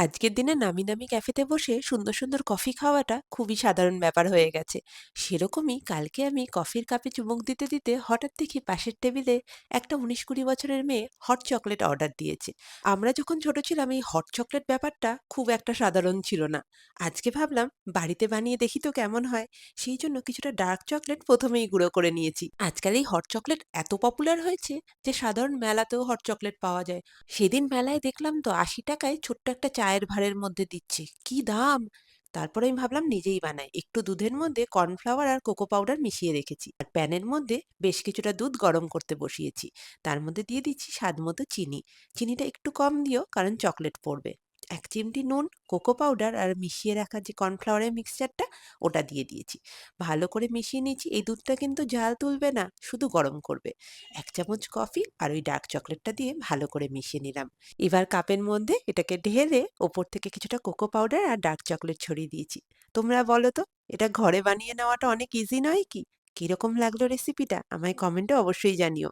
আজকের দিনে নামি দামি ক্যাফেতে বসে সুন্দর সুন্দর কফি খাওয়াটা খুবই সাধারণ ব্যাপার হয়ে গেছে। সেরকমই কালকে আমি কফির কাপে চুমুক দিতে দিতে হঠাৎ দেখি পাশের টেবিলে একটা 19-20 বছরের মেয়ে হট চকলেট অর্ডার দিয়েছে। আমরা যখন ছোট ছিলাম এই হট চকলেট ব্যাপারটা খুব একটা সাধারণ ছিল না। আজকে ভাবলাম বাড়িতে বানিয়ে দেখি তো কেমন হয়। সেই জন্য কিছুটা ডার্ক চকলেট প্রথমেই গুঁড়ো করে নিয়েছি। আজকাল এই হট চকলেট এত পপুলার হয়েছে যে সাধারণ মেলাতেও হট চকলেট পাওয়া যায়। সেদিন মেলায় দেখলাম তো ৮০ টাকায় ছোট্ট একটা চায়ের ভাঁড়ের মধ্যে দিচ্ছে, কি দাম! তারপরে আমি ভাবলাম নিজেই বানাই। একটু দুধের মধ্যে কর্নফ্লাওয়ার আর কোকো পাউডার মিশিয়ে রেখেছি, আর প্যানের মধ্যে বেশ কিছুটা দুধ গরম করতে বসিয়েছি। তার মধ্যে দিয়ে দিচ্ছি স্বাদ মতো চিনি। চিনিটা একটু কম দিও, কারণ চকলেট পড়বে। ১ চিমটি নুন, কোকো পাউডার আর মিশিয়ে রাখা যে কর্নফ্লাওয়ারের মিক্সচারটা, ওটা দিয়ে দিয়েছি। ভালো করে মিশিয়ে নিয়েছি। এই দুধটা কিন্তু জাল তুলবে না, শুধু গরম করবে। ১ চামচ কফি আর ওই ডার্ক চকলেটটা দিয়ে ভালো করে মিশিয়ে নিলাম। এবার কাপের মধ্যে এটাকে ঢেলে ওপর থেকে কিছুটা কোকো পাউডার আর ডার্ক চকলেট ছড়িয়ে দিয়েছি। তোমরা বলো তো, এটা ঘরে বানিয়ে নেওয়াটা অনেক ইজি নয় কি? কিরকম লাগলো রেসিপিটা? আমায় কমেন্টে অবশ্যই জানিও।